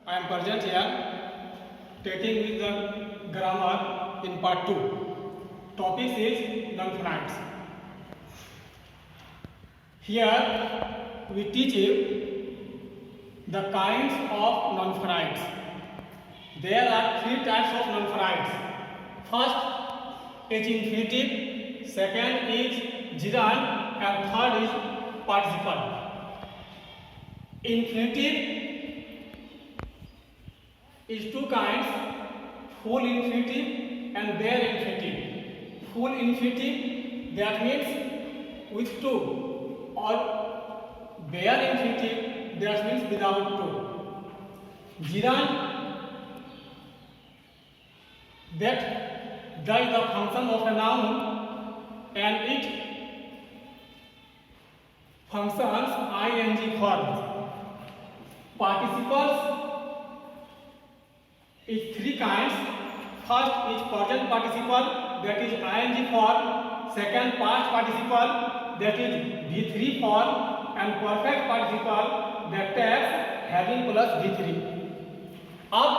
I am present here taking with the grammar in part 2. Topic is non-finite. Here we teach you the kinds of non-finite. There are three types of non-finite. First is infinitive, second is gerund, and third is participle. Infinitive is two kinds, full infinitive and bare infinitive. Full infinitive, that means with two, or bare infinitive, that means without two. Gerund, that is the function of a noun and it functions ing form. Participles is three kinds. First is present participle, that is ing form. Second, past participle, that is v3 form, and perfect participle, that takes having plus v3. अब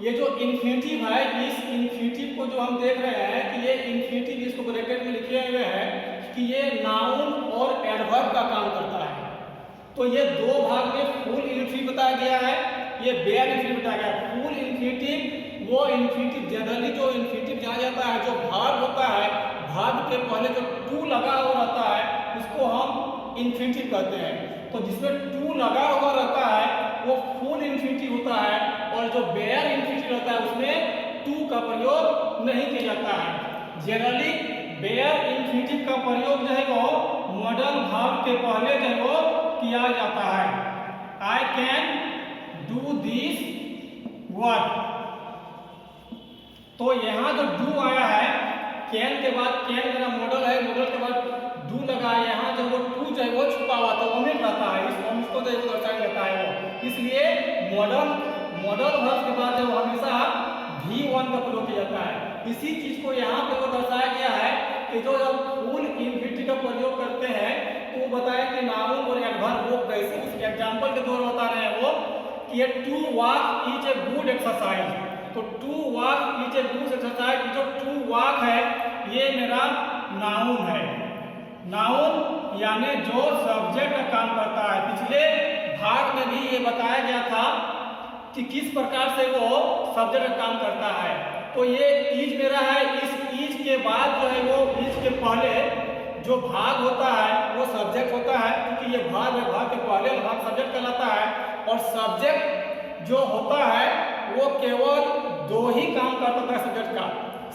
ये जो infinitive है, इस infinitive को जो हम देख रहे हैं कि ये इन्फिनिटिव इसको ब्रैकेट में लिखे हुए हैं कि ये नाउन और एडवर्ब का काम करता है। तो ये दो भाग में फुल इन्फिनिटिव बताया गया है, ये बेयर इन्फिनिटिव बताया गया है। फुल इन्फिनिटिव वो इन्फिनिटिव जनरली जो इन्फिनिटिव जाना जाता है, जो भाग होता है, भाग के पहले जो टू लगा हुआ रहता है उसको हम इन्फिनिटिव कहते हैं। तो जिसमें टू लगा हुआ रहता है वो फुल इन्फिनिटिव होता है, और जो बेयर इन्फिनिटिव होता है उसमें टू का प्रयोग नहीं किया जाता है। जनरली बेयर इन्फिनिटिव का प्रयोग जो है वो मॉडल भाग के पहले जो है वो किया जाता है। I can do this work. तो यहाँ जो डू आया है, कैन के बाद कैन मेरा मॉडल है, मॉडल के बाद डू लगा है, यहाँ जो वो टू जो है वो छुपा हुआ तो ओमिट रहता है, इसको जो दर्शाया जाता है वो। इसलिए मॉडल वर्ब के बाद जो हमेशा V1 का प्रयोग किया जाता है। इसी चीज को यहाँ पे वो दर्शाया गया है कि जो जब फुल इन्फिनिटिव का प्रयोग करते हैं तो वो बताया कि नाउन और एडवर्ब वो कैसे, उस एग्जांपल के द्वारा बता रहे हैं वो कि ये to walk is a good exercise. तो to walk is a good exercise, जो टू वॉक है ये मेरा नाउन है। नाउन यानी जो सब्जेक्ट का काम करता है। पिछले भाग में भी ये बताया गया था कि किस प्रकार से वो सब्जेक्ट का काम करता है। तो ये इज मेरा है, इस इज के बाद जो है वो इज के पहले जो भाग होता है वो सब्जेक्ट होता है, क्योंकि ये भाग है, भाग के पहले भाग सब्जेक्ट कहलाता है। और सब्जेक्ट जो होता है वो केवल दो ही काम करता है सब्जेक्ट का,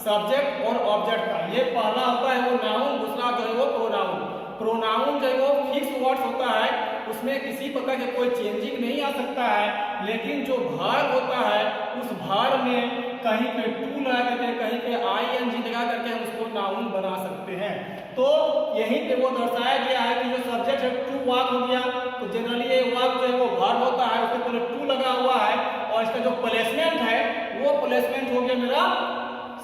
सब्जेक्ट और ऑब्जेक्ट का। ये पहला होता है वो नाउन, दूसरा जो है वो प्रोनाउन। प्रोनाउन जो है वो फिक्स वर्ड्स होता है, उसमें किसी प्रकार का कोई चेंजिंग नहीं आ सकता है। लेकिन जो भाग होता है उस भाग में कहीं पे टू लगा करके, कहीं पे ing लगा करके हम उसको नाउन बना सकते हैं। तो यहीं पे वो दर्शाया गया है कि जो सब्जेक्ट है टू वॉक हो गया, तो जनरली ये वॉक जो है वो भाग होता है, उसके पहले टू लगा हुआ है, और इसका जो प्लेसमेंट है वो प्लेसमेंट हो गया मेरा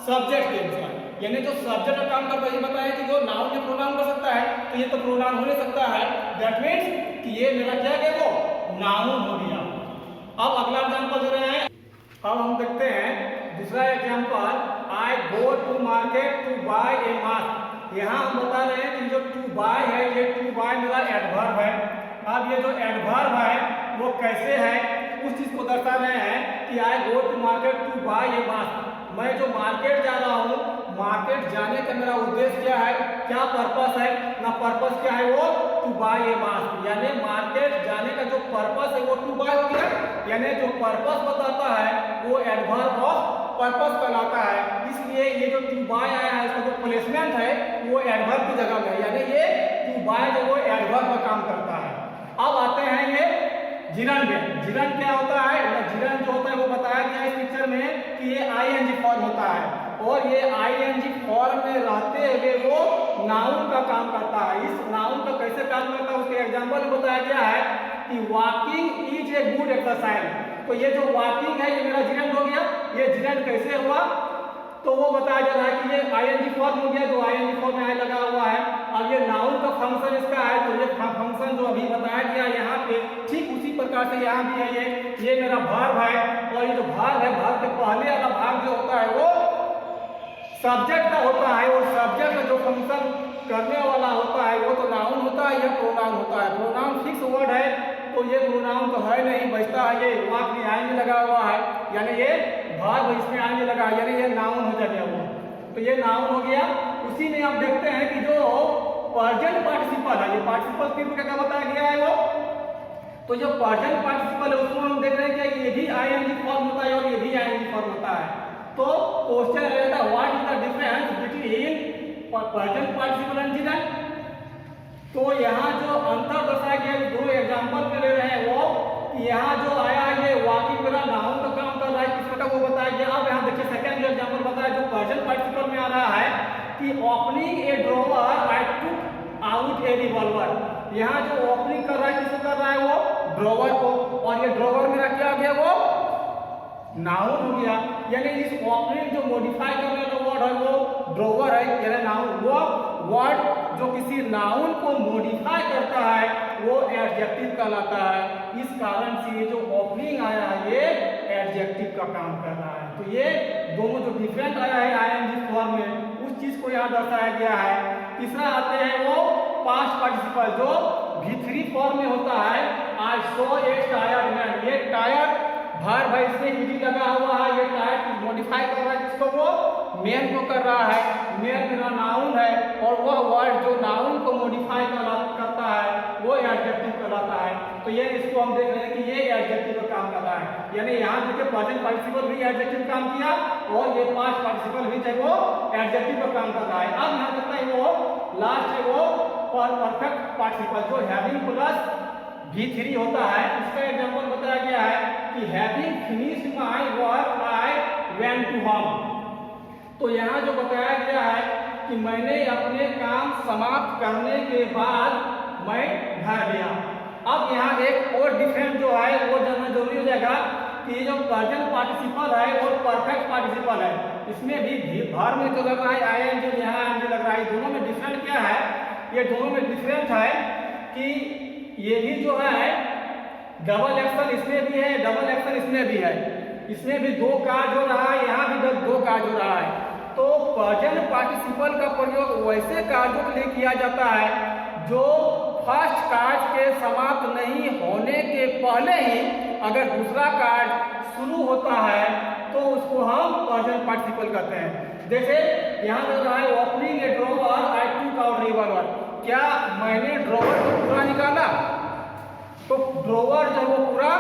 सब्जेक्ट के अनुसार। यानी जो सब्जेक्ट का काम करता है, ये बताया कि जो नाउन या प्रोनाउन कर सकता है, तो ये तो प्रोनाउन हो नहीं सकता है। दैट मीन्स कि ये मेरा क्या है वो नाउन हो गया। अब अगला एग्जांपल दे रहे हैं। अब हम देखते हैं दूसरा example, I go to market to buy a mask. यहाँ हम बता रहे हैं कि जो टू बाय है, ये टू बाय मेरा एडवर्ब है। अब ये जो एडवर्ब है वो कैसे है, उस चीज को दर्शा रहे हैं कि I go to market to buy a mask. मैं जो मार्केट जा रहा हूँ, मार्केट जाने का मेरा उद्देश्य क्या है, क्या पर्पस है ना, पर्पस क्या है वो टू बाय ए मास्क। यानी मार्केट जाने का जो पर्पस है वो टू बाय हो गया, यानी जो पर्पस बताता है वो एडवर्ब ऑफ पर्पस कहलाता है। इसलिए ये जो टू बाय आया है इसका जो प्लेसमेंट है वो एडवर्ब की जगह में, यानी ये टू बाय जो वो एडवर्ब का काम करता है। अब आते हैं ये जिरन में। जिरन क्या होता है, जिरन जो होता है वो बताया गया इस पिक्चर में कि ये ing फॉर्म होता है, और ये ing फॉर्म में रहते हुए वो नाउन का काम करता है। इस नाउन का कैसे काम करता है उसके एग्जांपल में बताया गया है कि walking is a good exercise. तो ये जो वॉकिंग है ये मेरा जिरन हो गया। ये जिरन कैसे हुआ तो वो बताया जा रहा है कि ये आईएनजी फॉर्म हो गया, जो आईएनजी फॉर्म में लगा हुआ है। अब ये नाउन का फंक्शन इसका है, तो ये फंक्शन जो अभी बताया गया यहाँ पे ठीक उसी प्रकार से यहाँ भी है। ये मेरा भाग है, और ये जो भाग है, भाग के पहले वाला भाग जो होता है वो सब्जेक्ट का होता है, और सब्जेक्ट में जो फंक्शन करने वाला होता है वो तो नाउन होता है या प्रोनाउन होता है। प्रोनाउन फिक्स वर्ड है, तो ये प्रोनाउन तो है नहीं, बचता है ये वाक में आएंगे लगा हुआ है, यानी ये भाग इसमें आएंगे लगा, यानी ये नाउन हो जाएगा वो। तो ये नाउन हो गया। उसी में आप देखते हैं कि जो प्रेजेंट पार्टिसिपल है, ये पार्टिसिपल तीन का बताया गया है वो। तो जो प्रेजेंट पार्टिसिपल है उसको हम देख रहे हैं कि ये भी आईएनजी फॉर्म होता है और ये भी आईएनजी फॉर्म होता है। तो क्वेश्चन रहेगा what is the difference between present participle and indirect. तो यहाँ जो अंतर दर्शाया गया, दो एग्जांपल पे ले रहे हैं वो, यहाँ जो आया ये वाकिंग मेरा नाउन का काम कर रहा है, किस प्रकार वो बताया गया। अब यहाँ देखिए सेकंड जो एग्जांपल बताया जो प्रेजेंट पार्टिसिपल में आ रहा है कि ओपनिंग ए ड्रॉवर आई टुक आउट ए रिवॉल्वर। यहाँ जो ओपनिंग कर रहा है किसको कर रहा है वो ड्रॉवर को, और ये ड्रॉवर मेरा क्या हो गया वो नाउन हो गया। यानी इस ओपनिंग जो मॉडिफाई करने वाला वर्ड है वो ड्रॉवर है, यानी नाउन। वो वर्ड जो किसी नाउन को मॉडिफाई करता है वो एडजेक्टिव कहलाता है। इस कारण से ये जो ओपनिंग आया है ये एडजेक्टिव का काम कर रहा है। तो ये दोनों जो डिफरेंट आया है आईएनजी फॉर्म में, उस चीज को यहाँ दर्शाया गया है। तीसरा आते हैं वो पास्ट पार्टिसिपल जो V3 फॉर्म में होता है। I saw a tired man, ये टायर्ड भार भाई इसमें ईडी लगा हुआ है, ये टायर्ड मॉडिफाई कर रहा है किसको वो मैन को कर रहा है। मैन मेरा नाउन है, और वह वर्ड जो नाउन को मॉडिफाई करता है वो एडजेक्टिव कहलाता है। तो ये इसको हम देख रहे हैं कि ये एडजेक्टिव का काम कर रहा है। यानी यहाँ देखिए प्रेजेंट पार्टिसिपल भी एडजेक्टिव काम किया, और ये पास्ट पार्टिसिपल भी चाहे वो एडजेक्टिव का काम कर रहा है। अब यहाँ तक है वो लास्ट है वो परफेक्ट पार्टिसिपल जो हैविंग प्लस V3 होता है। इसका एग्जांपल बताया गया है कि having finished my work I went to home. तो यहाँ जो बताया गया है कि मैंने अपने काम समाप्त करने के बाद मैं घर गया। अब यहाँ एक और डिफरेंस जो है वो जानना जरूरी हो जाएगा कि जो प्रेजेंट पार्टिसिपल है और परफेक्ट पार्टिसिपल है, इसमें भी भार में जो लग रहा है आईएनजी, यहाँ आईएनजी लग रहा है। दोनों में डिफरेंट क्या है, ये दोनों में डिफरेंट है कि ये भी जो है डबल एक्शन इसमें भी है, डबल एक्शन इसमें भी है। इसमें भी दो कार्य हो रहा है, यहाँ भी दो कार्य हो रहा है। तो प्रेजेंट पार्टिसिपल का प्रयोग वैसे कार्यों के लिए किया जाता है जो फर्स्ट कार्य के समाप्त नहीं होने के पहले ही अगर दूसरा कार्य शुरू होता है तो उसको हम प्रेजेंट पार्टिसिपल कहते हैं। जैसे यहाँ लग रहा है ओपनिंग ए ड्रॉवर आई टुक आउट रिवॉल्वर। क्या मैंने ड्रॉवर को पूरा निकाला? तो ड्रॉवर जो वो पूरा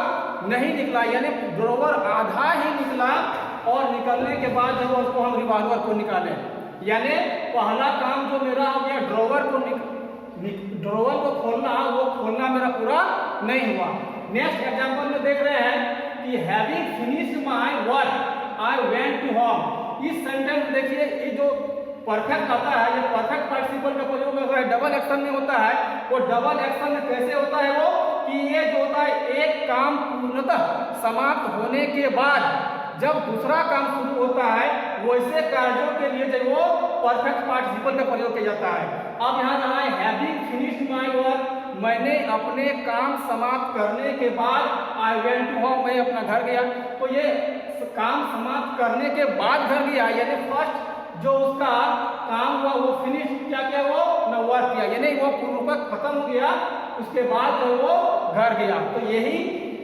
नहीं निकला, यानी ड्रॉवर आधा ही निकला, और निकलने के बाद जब उसको हम रिवॉल्वर को निकाले, यानी पहला काम जो मेरा हो गया ड्रॉवर को ड्रॉवर को खोलना, वो खोलना मेरा पूरा नहीं हुआ। नेक्स्ट एग्जांपल में देख रहे हैं कि having finished my work I went to home. इस सेंटेंस देखिए, ये जो परफेक्ट आता है, ये परफेक्ट पार्टिसिपल का प्रयोग होता है डबल एक्शन में होता है। वो डबल एक्शन में कैसे होता है वो कि ये जो होता है एक काम पूर्णतः समाप्त होने के बाद जब दूसरा काम शुरू होता है, वैसे कार्यों के लिए जब वो परफेक्ट पार्टिसिपल का प्रयोग किया जाता है। अब यहाँ रहा है हैविंग फिनिश्ड माय वर्क, मैंने अपने काम समाप्त करने के बाद आई वेंट टू होम, मैं अपना घर गया। तो ये काम समाप्त करने के बाद घर गया, यानी फर्स्ट जो उसका काम हुआ वो फिनिश क्या किया, वो न वर्क किया, यानी वो पूर्वक खत्म हो गया, उसके बाद जो वो घर गया। तो यही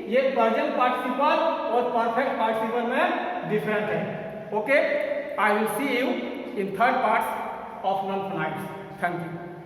ये प्रेजेंट पार्टिसिपल और परफेक्ट पार्टिसिपल में डिफरेंट है। Okay, I will see you in third part of non finites. Thank you.